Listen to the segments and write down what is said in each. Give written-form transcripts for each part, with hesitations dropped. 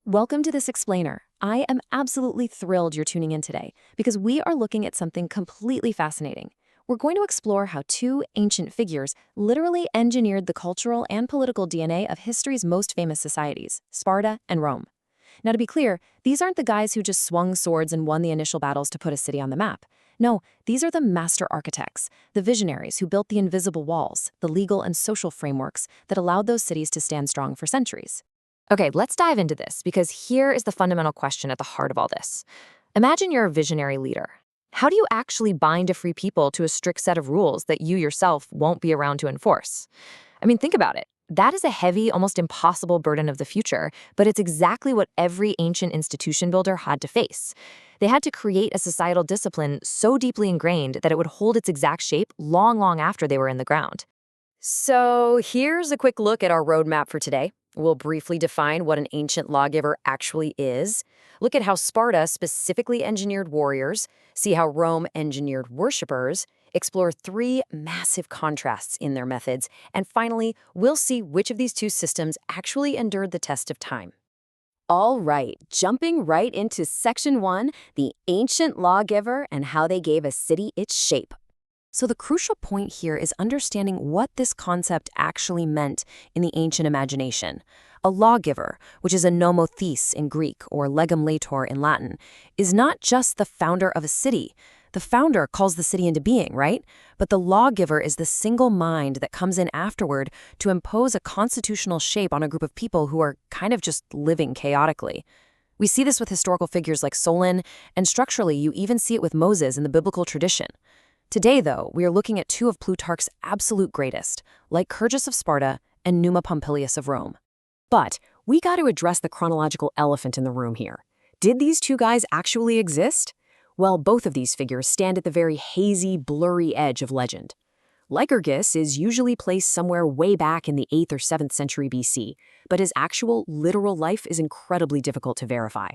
Welcome to this explainer. I am absolutely thrilled you're tuning in today because we are looking at something completely fascinating. We're going to explore how two ancient figures literally engineered the cultural and political DNA of history's most famous societies, Sparta and Rome. Now, to be clear, these aren't the guys who just swung swords and won the initial battles to put a city on the map. No, these are the master architects, the visionaries who built the invisible walls, the legal and social frameworks that allowed those cities to stand strong for centuries. Okay, let's dive into this because here is the fundamental question at the heart of all this. Imagine you're a visionary leader. How do you actually bind a free people to a strict set of rules that you yourself won't be around to enforce? Think about it. That is a heavy, almost impossible burden of the future, but it's exactly what every ancient institution builder had to face. They had to create a societal discipline so deeply ingrained that it would hold its exact shape long, long after they were in the ground. So here's a quick look at our roadmap for today. We'll briefly define what an ancient lawgiver actually is, look at how Sparta specifically engineered warriors, see how Rome engineered worshippers, explore three massive contrasts in their methods, and finally, we'll see which of these two systems actually endured the test of time. All right, jumping right into Section 1, the ancient lawgiver and how they gave a city its shape. So the crucial point here is understanding what this concept actually meant in the ancient imagination. A lawgiver, which is a nomothes in Greek or legum lator in Latin, is not just the founder of a city. The founder calls the city into being, right? But the lawgiver is the single mind that comes in afterward to impose a constitutional shape on a group of people who are kind of just living chaotically. We see this with historical figures like Solon, and structurally you even see it with Moses in the biblical tradition. Today, though, we are looking at two of Plutarch's absolute greatest, Lycurgus of Sparta and Numa Pompilius of Rome. But we got to address the chronological elephant in the room here. Did these two guys actually exist? Well, both of these figures stand at the very hazy, blurry edge of legend. Lycurgus is usually placed somewhere way back in the 8th or 7th century BC, but his actual, literal life is incredibly difficult to verify.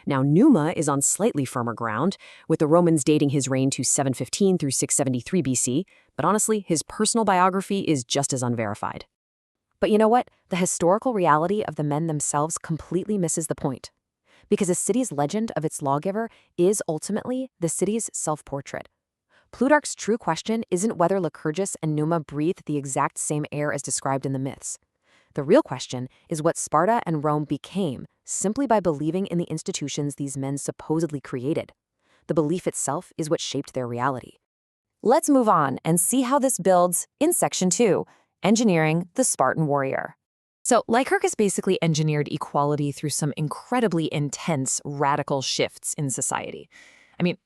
Now, Numa is on slightly firmer ground, with the Romans dating his reign to 715 through 673 BC, but honestly, his personal biography is just as unverified. But you know what? The historical reality of the men themselves completely misses the point. Because a city's legend of its lawgiver is ultimately the city's self-portrait. Plutarch's true question isn't whether Lycurgus and Numa breathed the exact same air as described in the myths. The real question is what Sparta and Rome became simply by believing in the institutions these men supposedly created. The belief itself is what shaped their reality. Let's move on and see how this builds in Section 2, Engineering the Spartan Warrior. So Lycurgus basically engineered equality through some incredibly intense, radical shifts in society.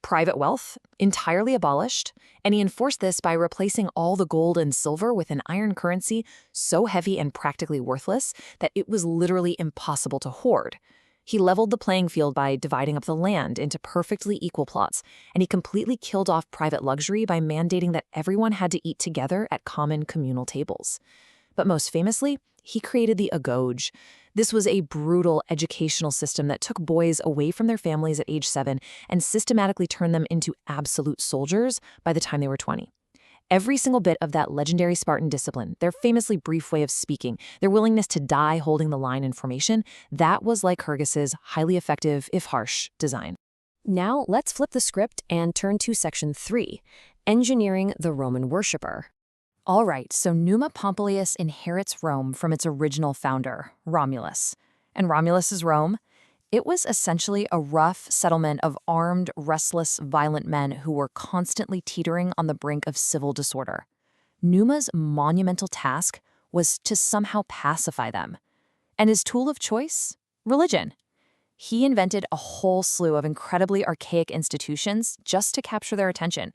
Private wealth, entirely abolished, and he enforced this by replacing all the gold and silver with an iron currency so heavy and practically worthless that it was literally impossible to hoard. He leveled the playing field by dividing up the land into perfectly equal plots, and he completely killed off private luxury by mandating that everyone had to eat together at common communal tables. But most famously, he created the agoge. This was a brutal educational system that took boys away from their families at age 7 and systematically turned them into absolute soldiers by the time they were 20. Every single bit of that legendary Spartan discipline, their famously brief way of speaking, their willingness to die holding the line in formation, that was Lycurgus's highly effective, if harsh, design. Now let's flip the script and turn to Section 3, Engineering the Roman Worshipper. All right, so Numa Pompilius inherits Rome from its original founder, Romulus. And Romulus's Rome? It was essentially a rough settlement of armed, restless, violent men who were constantly teetering on the brink of civil disorder. Numa's monumental task was to somehow pacify them. And his tool of choice? Religion. He invented a whole slew of incredibly archaic institutions just to capture their attention.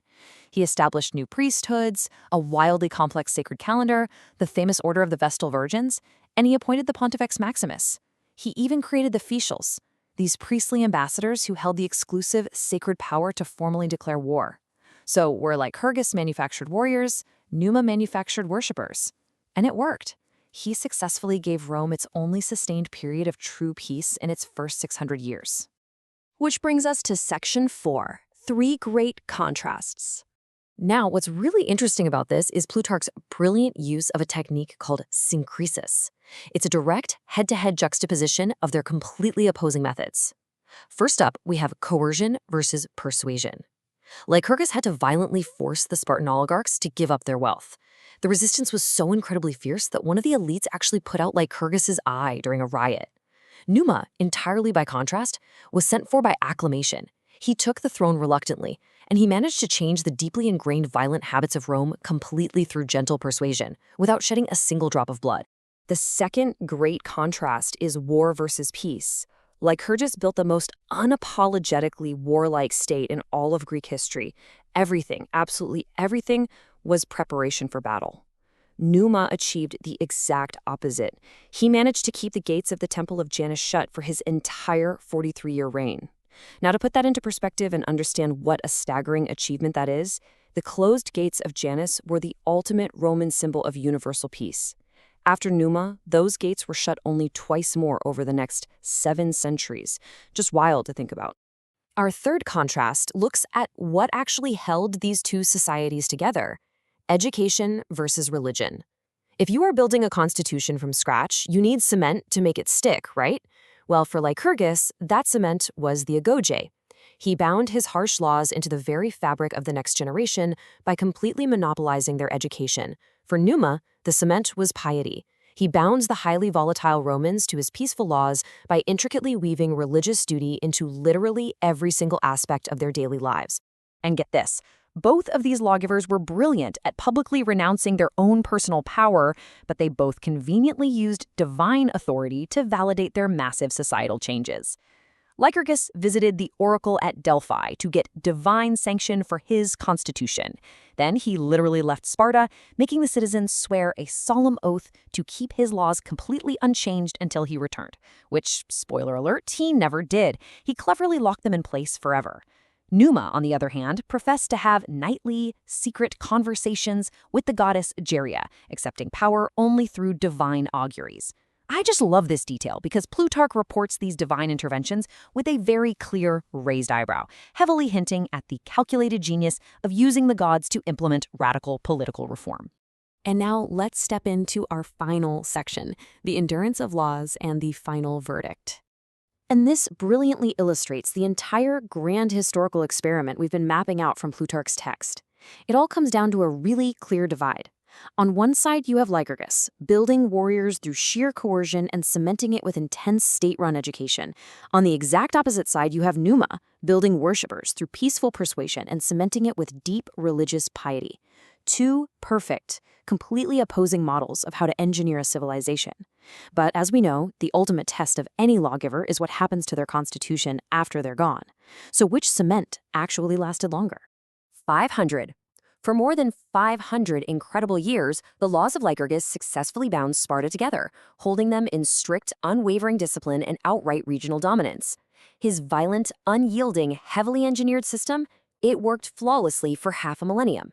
He established new priesthoods, a wildly complex sacred calendar, the famous Order of the Vestal Virgins, and he appointed the Pontifex Maximus. He even created the Fetials, these priestly ambassadors who held the exclusive sacred power to formally declare war. So where Lycurgus manufactured warriors, Numa manufactured worshippers. And it worked. He successfully gave Rome its only sustained period of true peace in its first 600 years. Which brings us to Section 4, Three Great Contrasts. Now, what's really interesting about this is Plutarch's brilliant use of a technique called synkresis. It's a direct head-to-head juxtaposition of their completely opposing methods. First up, we have coercion versus persuasion. Lycurgus had to violently force the Spartan oligarchs to give up their wealth. The resistance was so incredibly fierce that one of the elites actually put out Lycurgus's eye during a riot. Numa, entirely by contrast, was sent for by acclamation. He took the throne reluctantly, and he managed to change the deeply ingrained violent habits of Rome completely through gentle persuasion, without shedding a single drop of blood. The second great contrast is war versus peace. Lycurgus built the most unapologetically warlike state in all of Greek history. Everything, absolutely everything, was preparation for battle. Numa achieved the exact opposite. He managed to keep the gates of the Temple of Janus shut for his entire 43-year reign. Now, to put that into perspective and understand what a staggering achievement that is, the closed gates of Janus were the ultimate Roman symbol of universal peace. After Numa, those gates were shut only twice more over the next 7 centuries. Just wild to think about. Our third contrast looks at what actually held these two societies together: education versus religion. If you are building a constitution from scratch, you need cement to make it stick, right? Well, for Lycurgus, that cement was the agoge. He bound his harsh laws into the very fabric of the next generation by completely monopolizing their education. For Numa, the cement was piety. He bound the highly volatile Romans to his peaceful laws by intricately weaving religious duty into literally every single aspect of their daily lives. And get this, both of these lawgivers were brilliant at publicly renouncing their own personal power, but they both conveniently used divine authority to validate their massive societal changes. Lycurgus visited the oracle at Delphi to get divine sanction for his constitution. Then he literally left Sparta, making the citizens swear a solemn oath to keep his laws completely unchanged until he returned, which, spoiler alert, he never did. He cleverly locked them in place forever. Numa, on the other hand, professed to have nightly, secret conversations with the goddess Geria, accepting power only through divine auguries. I just love this detail because Plutarch reports these divine interventions with a very clear raised eyebrow, heavily hinting at the calculated genius of using the gods to implement radical political reform. And now let's step into our final section, the endurance of laws and the final verdict. And this brilliantly illustrates the entire grand historical experiment we've been mapping out from Plutarch's text. It all comes down to a really clear divide. On one side, you have Lycurgus, building warriors through sheer coercion and cementing it with intense state-run education. On the exact opposite side, you have Numa, building worshippers through peaceful persuasion and cementing it with deep religious piety. Two perfect, completely opposing models of how to engineer a civilization. But as we know, the ultimate test of any lawgiver is what happens to their constitution after they're gone. So which cement actually lasted longer? 500. For more than 500 incredible years, the laws of Lycurgus successfully bound Sparta together, holding them in strict, unwavering discipline and outright regional dominance. His violent, unyielding, heavily engineered system, it worked flawlessly for half a millennium.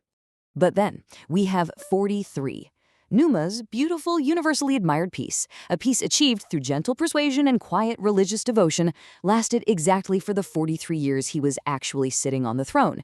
But then, we have 43. Numa's beautiful, universally admired peace, a peace achieved through gentle persuasion and quiet religious devotion, lasted exactly for the 43 years he was actually sitting on the throne.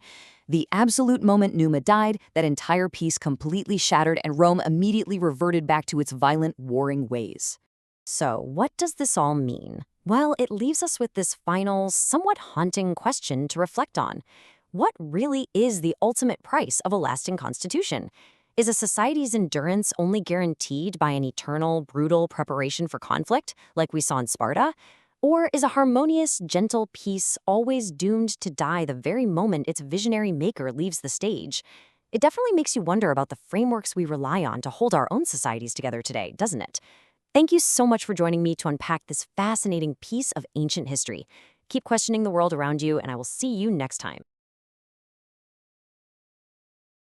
The absolute moment Numa died, that entire peace completely shattered and Rome immediately reverted back to its violent, warring ways. So, what does this all mean? Well, it leaves us with this final, somewhat haunting question to reflect on. What really is the ultimate price of a lasting constitution? Is a society's endurance only guaranteed by an eternal, brutal preparation for conflict, like we saw in Sparta? Or is a harmonious, gentle peace always doomed to die the very moment its visionary maker leaves the stage? It definitely makes you wonder about the frameworks we rely on to hold our own societies together today, doesn't it? Thank you so much for joining me to unpack this fascinating piece of ancient history. Keep questioning the world around you, and I will see you next time.